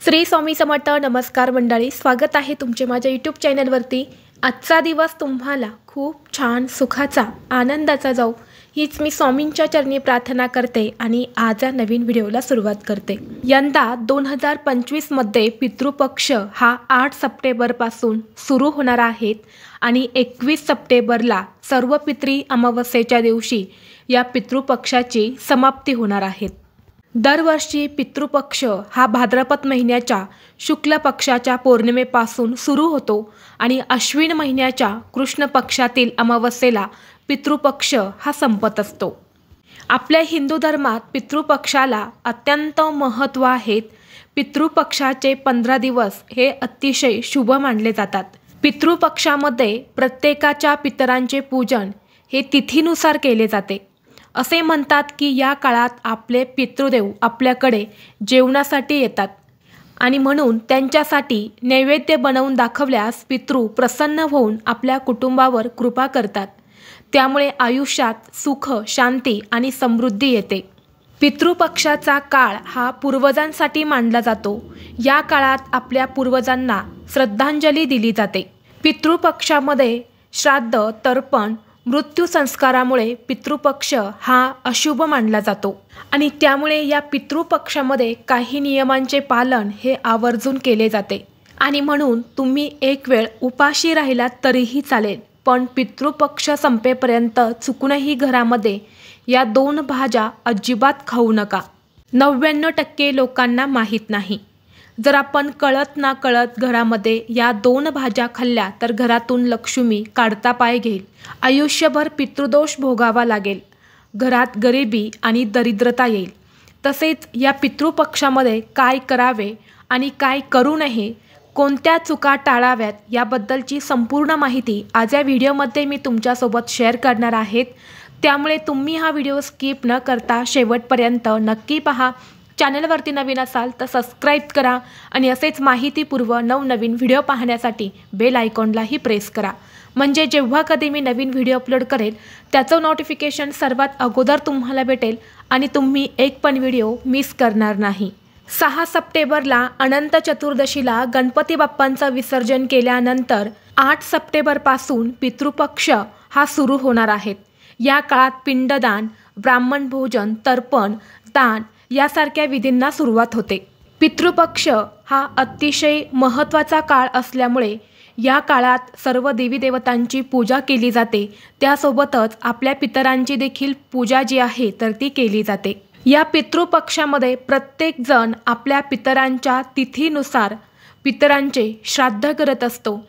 श्री स्वामी समर्थ. नमस्कार मंडळी, स्वागत आहे तुमचे माझ्या यूट्यूब चॅनलवरती. आजचा दिवस तुम्हाला खूप छान सुखाचा आनंदाचा जाऊ हीच मी स्वामींच्या चरणी प्रार्थना करते आणि आजच्या नवीन व्हिडिओला सुरुवात करते. यंदा 2025 मध्ये पितृपक्ष हा 8 सप्टेंबरपासून सुरू होणार आहेत आणि 21 सप्टेंबरला सर्व पितृ अमावस्येच्या दिवशी या पितृपक्षाची समाप्ती होणार आहे. दरवर्षी पितृपक्ष हा भाद्रपद महिन्याच्या शुक्ल पक्षाच्या पौर्णिमेपासून सुरू होतो आणि अश्विन महिन्याच्या कृष्ण पक्षातील अमावस्येला पितृपक्ष हा संपत असतो. आपल्या हिंदू धर्मात पितृपक्षाला अत्यंत महत्त्व आहे. पितृपक्षाचे 15 दिवस हे अतिशय शुभ मानले जातात. पितृपक्षामध्ये प्रत्येकाच्या पितरांचे पूजन हे तिथीनुसार केले जाते. असे म्हणतात की या काळात आपले पितृदेव आपल्याकडे जेवणासाठी येतात आणि म्हणून त्यांच्यासाठी नैवेद्य बनवून दाखवल्यास पितृ प्रसन्न होऊन आपल्या कुटुंबावर कृपा करतात. त्यामुळे आयुष्यात सुख, शांती आणि समृद्धी येते. पितृपक्षाचा काळ हा पूर्वजांसाठी मानला जातो. या काळात आपल्या पूर्वजांना श्रद्धांजली दिली जाते. पितृपक्षामध्ये श्राद्ध, तर्पण, मृत्यू संस्कारामुळे पितृपक्ष हा अशुभ मानला जातो आणि त्यामुळे या पितृपक्षामध्ये काही नियमांचे पालन हे आवर्जून केले जाते आणि म्हणून तुम्ही एक वेळ उपाशी राहिलात तरीही चालेल, पण पितृपक्ष संपेपर्यंत चुकूनही घरामध्ये या 2 भाज्या अजिबात खाऊ नका. 99% लोकांना माहीत नाही. जर आपण कळत ना कळत घरामध्ये या 2 भाज्या खाल्ल्या तर घरातून लक्ष्मी काढता पाय घेईल. आयुष्यभर पितृदोष भोगावा लागेल. घरात गरिबी आणि दरिद्रता येईल. तसेच या पितृपक्षामध्ये काय करावे आणि काय करू नये, कोणत्या चुका टाळाव्यात याबद्दलची संपूर्ण माहिती आज या व्हिडिओमध्ये मी तुमच्यासोबत शेअर करणार आहेत. त्यामुळे तुम्ही हा व्हिडिओ स्किप न करता शेवटपर्यंत नक्की पहा. चॅनलवरती नवीन असाल तर सबस्क्राईब करा आणि असेच माहितीपूर्व नवनवीन व्हिडिओ पाहण्यासाठी बेल आयकॉनलाही प्रेस करा. म्हणजे जेव्हा कधी मी नवीन व्हिडिओ अपलोड करेल त्याचं नोटिफिकेशन सर्वात अगोदर तुम्हाला भेटेल आणि तुम्ही एक पण व्हिडिओ मिस करणार नाही. 6 सप्टेंबरला अनंत चतुर्दशीला गणपती बाप्पांचं विसर्जन केल्यानंतर 8 सप्टेंबरपासून पितृपक्ष हा सुरू होणार आहे. या काळात पिंडदान, ब्राह्मण भोजन, तर्पण, दान यासारख्या विधींना सुरुवात होते. पितृपक्ष हा अतिशय महत्त्वाचा काळ असल्यामुळे या काळात सर्व देवी देवतांची पूजा केली जाते. त्यासोबतच आपल्या पितरांची देखील पूजा जी आहे तर ती केली जाते. या पितृपक्षामध्ये प्रत्येक जण आपल्या पितरांच्या तिथीनुसार पितरांचे श्राद्ध करत असतो.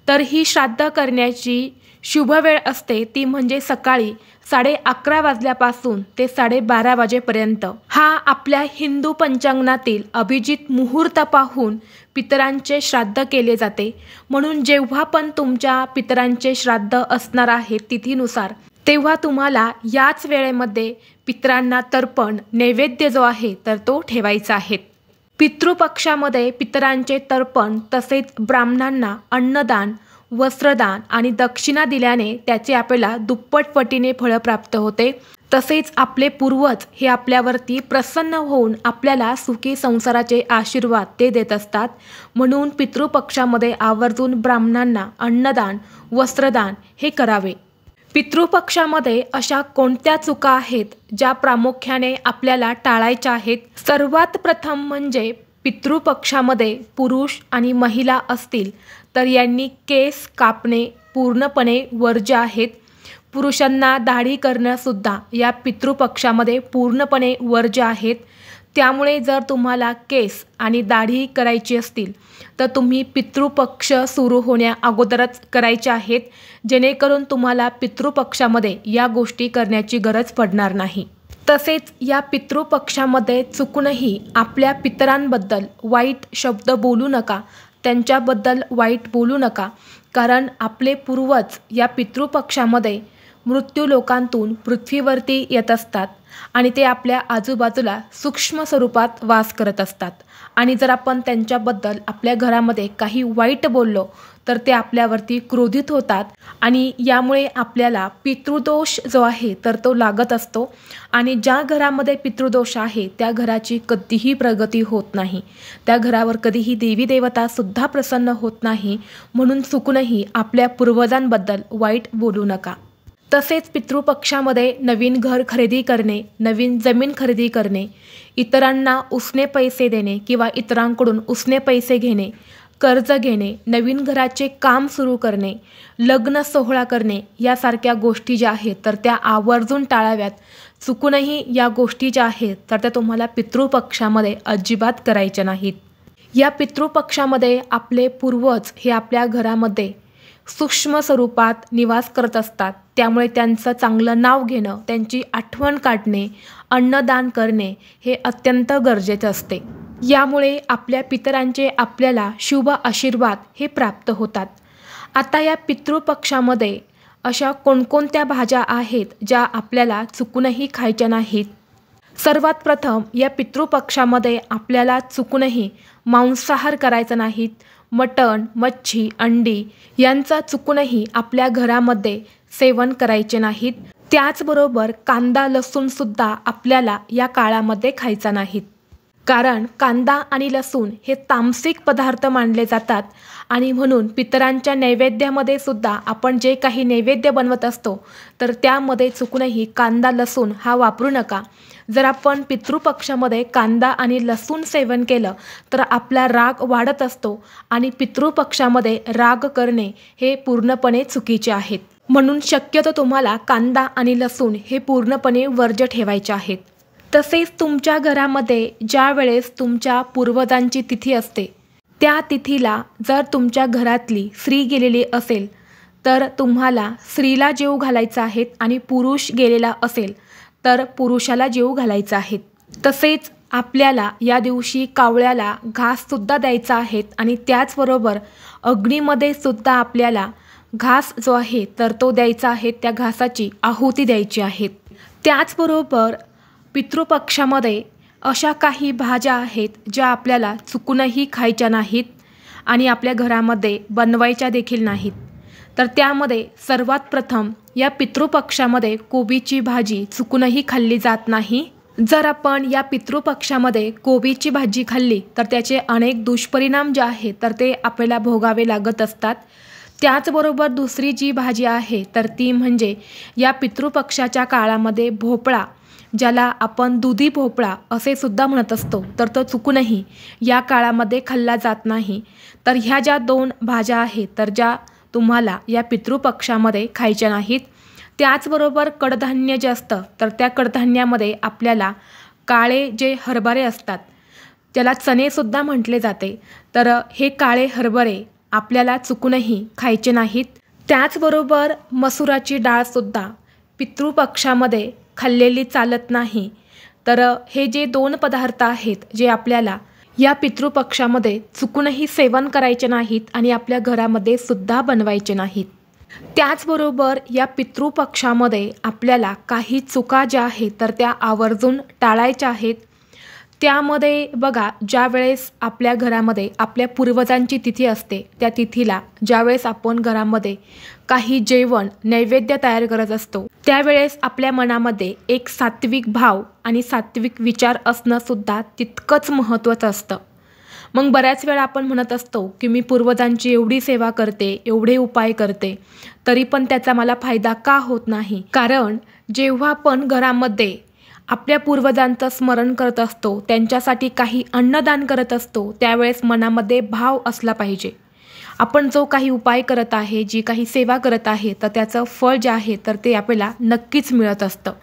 तर ही श्राद्ध करण्याची शुभ वेळ असते ती म्हणजे सकाळी 11:30 वाजल्यापासून ते 12:30 वाजेपर्यंत. हा आपल्या हिंदू पंचांगातील अभिजित मुहूर्त पाहून पितरांचे श्राद्ध केले जाते. म्हणून जेव्हा पण तुमच्या पितरांचे श्राद्ध असणार आहे तिथीनुसार तेव्हा तुम्हाला याच वेळेमध्ये पितरांना तर्पण नैवेद्य जो आहे तर तो ठेवायचा आहे. पितृपक्षामध्ये पितरांचे तर्पण तसेच ब्राह्मणांना अन्नदान, वस्त्रदान आणि दक्षिणा दिल्याने त्याचे आपल्याला दुप्पट पटीने फळ प्राप्त होते. तसेच आपले पूर्वज हे आपल्यावरती प्रसन्न होऊन आपल्याला सुखी संसाराचे आशीर्वाद ते देत असतात. म्हणून पितृपक्षामध्ये आवर्जून ब्राह्मणांना अन्नदान, वस्त्रदान हे करावे. पितृपक्षामध्ये अशा कोणत्या चुका आहेत ज्या प्रामुख्याने आपल्याला टाळायच्या आहेत? सर्वात प्रथम म्हणजे पितृपक्षामध्ये पुरुष आणि महिला असतील तर यांनी केस कापणे पूर्णपणे वर्ज्य आहेत. पुरुषांना दाढी करणंसुद्धा या पितृपक्षामध्ये पूर्णपणे वर्ज्य आहेत. त्यामुळे जर तुम्हाला केस आणि दाढी करायची असतील तर तुम्ही पितृपक्ष सुरू होण्या अगोदरच करायचे आहेत, जेणेकरून तुम्हाला पितृपक्षामध्ये या गोष्टी करण्याची गरज पडणार नाही. तसेच या पितृपक्षामध्ये चुकूनही आपल्या पितरांबद्दल वाईट शब्द बोलू नका, त्यांच्याबद्दल वाईट बोलू नका. कारण आपले पूर्वज या पितृपक्षामध्ये मृत्यू लोकांतून पृथ्वीवरती येत असतात आणि ते आपल्या आजूबाजूला सूक्ष्म स्वरूपात वास करत असतात. आणि जर आपण त्यांच्याबद्दल आपल्या घरामध्ये काही वाईट बोललो तर ते आपल्यावरती क्रोधित होतात आणि यामुळे आपल्याला पितृदोष जो आहे तर तो लागत असतो. आणि ज्या घरामध्ये पितृदोष आहे त्या घराची कधीही प्रगती होत नाही, त्या घरावर कधीही देवी देवतासुद्धा प्रसन्न होत नाही. म्हणून चुकूनही आपल्या पूर्वजांबद्दल वाईट बोलू नका. तसेच पितृपक्षामध्ये नवीन घर खरेदी करणे, नवीन जमीन खरेदी करणे, इतरांना उसने पैसे देणे किंवा इतरांकडून उसने पैसे घेणे, कर्ज घेणे, नवीन घराचे काम सुरू करणे, लग्न सोहळा करणे यासारख्या गोष्टी ज्या आहेत तर त्या आवर्जून टाळाव्यात. चुकूनही या गोष्टी ज्या आहेत तर त्या तुम्हाला पितृपक्षामध्ये अजिबात करायच्या नाहीत. या पितृपक्षामध्ये आपले पूर्वज हे आपल्या घरामध्ये सूक्ष्म स्वरूपात निवास करत असतात. त्यामुळे त्यांचं चांगलं नाव घेणं, त्यांची आठवण काढणे, अन्नदान करणे हे अत्यंत गरजेचे असते. यामुळे आपल्या पितरांचे आपल्याला शुभ आशीर्वाद हे प्राप्त होतात. आता या पितृपक्षामध्ये अशा कोणकोणत्या भाज्या आहेत ज्या आपल्याला चुकूनही खायच्या नाहीत. सर्वात प्रथम या पितृपक्षामध्ये आपल्याला चुकूनही मांसाहार करायचा नाहीत. मटण, मच्छी, अंडी यांचा चुकूनही आपल्या घरामध्ये सेवन करायचे नाहीत. त्याचबरोबर कांदा, लसूणसुद्धा आपल्याला या काळामध्ये खायचा नाहीत. कारण कांदा आणि लसूण हे तामसिक पदार्थ मानले जातात आणि म्हणून पितरांच्या नैवेद्यामध्ये सुद्धा आपण जे काही नैवेद्य बनवत असतो तर त्यामध्ये चुकूनही कांदा, लसूण हा वापरू नका. जर आपण पितृपक्षामध्ये कांदा आणि लसूण सेवन केलं तर आपला राग वाढत असतो आणि पितृपक्षामध्ये राग करणे हे पूर्णपणे चुकीचे आहेत. म्हणून शक्यतो तुम्हाला कांदा आणि लसूण हे पूर्णपणे वर्ज्य ठेवायचे आहेत. तसेच तुमच्या घरामध्ये ज्या वेळेस तुमच्या पूर्वजांची तिथी असते त्या तिथीला जर तुमच्या घरातली स्त्री गेलेली असेल तर तुम्हाला स्त्रीला जेवू घालायचा आहे आणि पुरुष गेलेला असेल तर पुरुषाला जेवू घालायचं आहे. तसेच आपल्याला या दिवशी कावळ्याला घाससुद्धा द्यायचा आहे आणि त्याचबरोबर अग्नीमध्ये सुद्धा आपल्याला घास जो आहे तर तो द्यायचा आहे, त्या घासाची आहुती द्यायची आहे. त्याचबरोबर पितृपक्षामध्ये अशा काही भाज्या आहेत ज्या आपल्याला चुकूनही खायच्या नाहीत आणि आपल्या घरामध्ये बनवायच्या देखील नाहीत. तर त्यामध्ये सर्वात प्रथम या पितृपक्षामध्ये कोबीची भाजी चुकूनही खाल्ली जात नाही. जर आपण या पितृपक्षामध्ये कोबीची भाजी खाल्ली तर त्याचे अनेक दुष्परिणाम जे आहेत तर ते आपल्याला भोगावे लागत असतात. त्याचबरोबर दुसरी जी भाजी आहे तर ती म्हणजे या पितृपक्षाच्या काळामध्ये भोपळा, ज्याला आपण दुधी भोपळा असे सुद्धा म्हणत असतो, तर तो चुकूनही या काळामध्ये खाल्ला जात नाही. तर ह्या ज्या दोन भाज्या आहेत तर ज्या तुम्हाला या पितृपक्षामध्ये खायच्या नाहीत. त्याचबरोबर कडधान्य जे असतं तर त्या कडधान्यामध्ये आपल्याला काळे जे हरभरे असतात त्याला चणेसुद्धा म्हटले जाते, तर हे काळे हरभरे आपल्याला चुकूनही खायचे नाहीत. त्याचबरोबर मसुराची डाळसुद्धा पितृपक्षामध्ये खाल्लेली चालत नाही. तर हे जे दोन पदार्थ आहेत जे आपल्याला या पितृपक्षामध्ये चुकूनही सेवन करायचे नाहीत आणि आपल्या घरामध्ये सुद्धा बनवायचे नाहीत. त्याचबरोबर या पितृपक्षामध्ये आपल्याला काही चुका ज्या आहेत तर त्या आवर्जून टाळायच्या आहेत. त्यामध्ये बघा, ज्या वेळेस आपल्या घरामध्ये आपल्या पूर्वजांची तिथी असते त्या तिथीला ज्यावेळेस आपण घरामध्ये काही जेवण नैवेद्य तयार करत असतो त्यावेळेस आपल्या मनामध्ये एक सात्विक भाव आणि सात्विक विचार असणं सुद्धा तितकंच महत्त्वाचं असतं. मग बऱ्याच वेळा आपण म्हणत असतो की मी पूर्वजांची एवढी सेवा करते, एवढे उपाय करते, तरी पण त्याचा मला फायदा का होत नाही. कारण जेव्हा आपण घरामध्ये आपल्या पूर्वजांचं स्मरण करत असतो, त्यांच्यासाठी काही अन्नदान करत असतो, त्यावेळेस मनामध्ये भाव असला पाहिजे. आपण जो काही उपाय करत आहे, जी काही सेवा करत आहे, तर त्याचं फळ जे आहे तर ते आपल्याला नक्कीच मिळत असतं.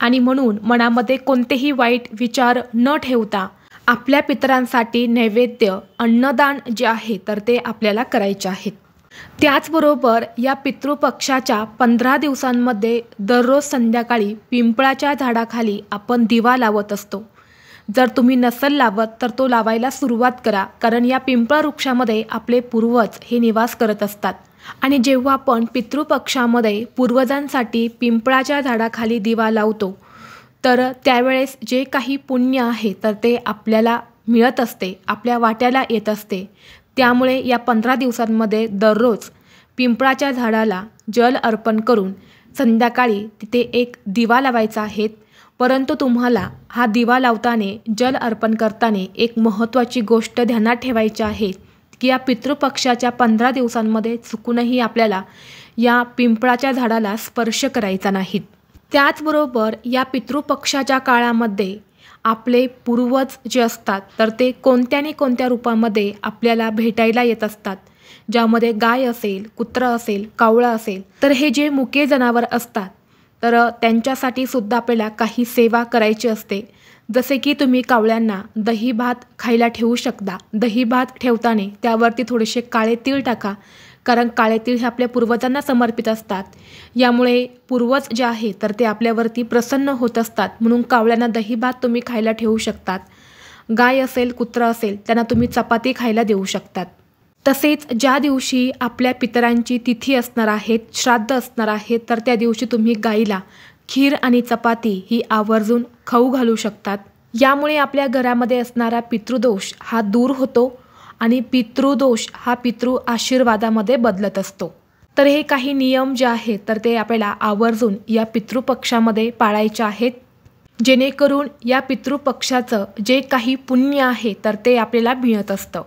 आणि म्हणून मनामध्ये कोणतेही वाईट विचार न ठेवता आपल्या पितरांसाठी नैवेद्य, अन्नदान जे आहे तर ते आपल्याला करायचे आहेत. त्याचबरोबर या पितृपक्षाच्या 15 दिवसांमध्ये दररोज संध्याकाळी पिंपळाच्या झाडाखाली आपण दिवा लावत असतो. जर तुम्ही नसल लावत तर तो लावायला सुरुवात करा, कारण या पिंपळ वृक्षामध्ये आपले पूर्वज हे निवास करत असतात. आणि जेव्हा आपण पितृपक्षामध्ये पूर्वजांसाठी पिंपळाच्या झाडाखाली दिवा लावतो तर त्यावेळेस जे काही पुण्य आहे तर ते आपल्याला मिळत असते, आपल्या वाट्याला येत असते। त्यामुळे या 15 दिवसांमध्ये दररोज पिंपळाच्या झाडाला जल अर्पण करून संध्याकाळी तिथे एक दिवा लावायचा आहे। परंतु तुम्हाला हा दिवा लावताना जल अर्पण करताना एक महत्त्वाची गोष्ट ध्यानात ठेवायची आहे की या पितृपक्षाच्या 15 दिवसांमध्ये चुकूनही आपल्याला या पिंपळाच्या झाडाला स्पर्श करायचा नाही। त्याचबरोबर या पितृपक्षाच्या काळामध्ये आपले पूर्वज जे असतात तर ते कोणत्या ना कोणत्या रूपामध्ये आपल्याला भेटायला येत असतात, ज्यामध्ये गाय असेल, कुत्रा असेल, कावळा असेल। तर हे जे मुके जनावर असतात तर त्यांच्यासाठी सुद्धा आपल्याला काही सेवा करायची असते। जसे की तुम्ही कावळ्यांना दही भात खायला ठेवू शकता। दही भात ठेवताना त्यावरती थोडेसे काळे तीळ टाका, कारण काळे तीळ हे आपल्या पूर्वजांना समर्पित असतात। यामुळे पूर्वज जे आहे तर ते आपल्यावरती प्रसन्न होत असतात, म्हणून कावळ्यांना दही भात तुम्ही खायला ठेवू शकतात। गाय असेल, कुत्रा असेल त्यांना तुम्ही चपाती खायला देऊ शकतात। तसेच ज्या दिवशी आपल्या पितरांची तिथी असणार आहे, श्राद्ध असणार आहे, तर त्या दिवशी तुम्ही गाईला खीर आणि चपाती ही आवर्जून खाऊ घालू शकतात। यामुळे आपल्या घरामध्ये असणारा पितृदोष हा दूर होतो आणि पितृदोष हा पितृ आशीर्वादामध्ये बदलत असतो। तर हे काही नियम जे आहेत तर ते आपल्याला आवर्जून या पितृपक्षामध्ये पाळायचे आहेत, जेणेकरून या पितृपक्षाचं जे काही पुण्य आहे तर ते आपल्याला मिळत असतं।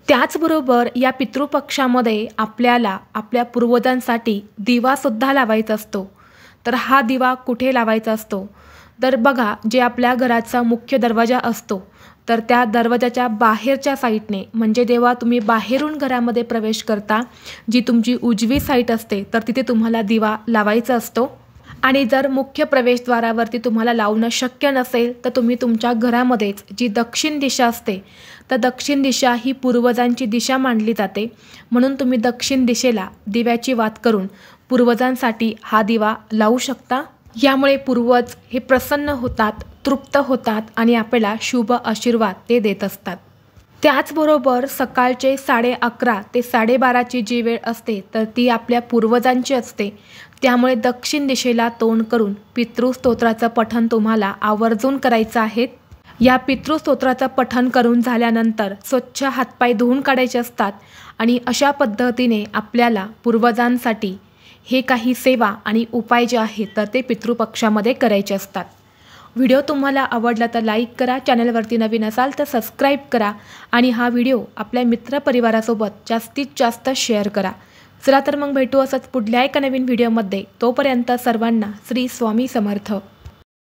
त्याचबरोबर या पितृपक्षामध्ये आपल्याला आपल्या पूर्वजांसाठी दिवासुद्धा लावायचा असतो। तर हा दिवा कुठे लावायचा असतो तर बघा, जे आपल्या घराचा मुख्य दरवाजा असतो तर त्या दरवाजाच्या बाहेरच्या साईडने, म्हणजे जेव्हा तुम्ही बाहेरून घरामध्ये प्रवेश करता, जी तुमची उजवी साईड असते तर तिथे तुम्हाला दिवा लावायचा असतो। आणि जर मुख्य प्रवेशद्वारावरती तुम्हाला लावणं शक्य नसेल तर तुम्ही तुमच्या घरामध्येच जी दक्षिण दिशा असते तर दक्षिण दिशा ही पूर्वजांची दिशा मानली जाते, म्हणून तुम्ही दक्षिण दिशेला दिव्याची वात करून पूर्वजांसाठी हा दिवा लावू शकता। यामुळे पूर्वज हे प्रसन्न होतात, तृप्त होतात आणि आपल्याला शुभ आशीर्वाद ते देत असतात। त्याचबरोबर सकाळचे 11:30 ते 12:30ची जी वेळ असते तर ती आपल्या पूर्वजांची असते। त्यामुळे दक्षिण दिशेला तोंड करून पितृस्तोत्राचं पठण तुम्हाला आवर्जून करायचं आहे। या पितृस्तोत्राचं पठण करून झाल्यानंतर स्वच्छ हातपाय धुवून काढायचे असतात आणि अशा पद्धतीने आपल्याला पूर्वजांसाठी हे काही सेवा आणि उपाय जे आहेत तर ते पितृपक्षामध्ये करायचे असतात। व्हिडिओ तुम्हाला आवडला तर लाईक करा, चॅनलवरती नवीन असाल तर सबस्क्राईब करा आणि हा व्हिडिओ आपल्या मित्रपरिवारासोबत जास्तीत जास्त शेअर करा। चला तर मग भेटू असंच पुढल्या एका नवीन व्हिडिओमध्ये। तोपर्यंत सर्वांना श्री स्वामी समर्थ।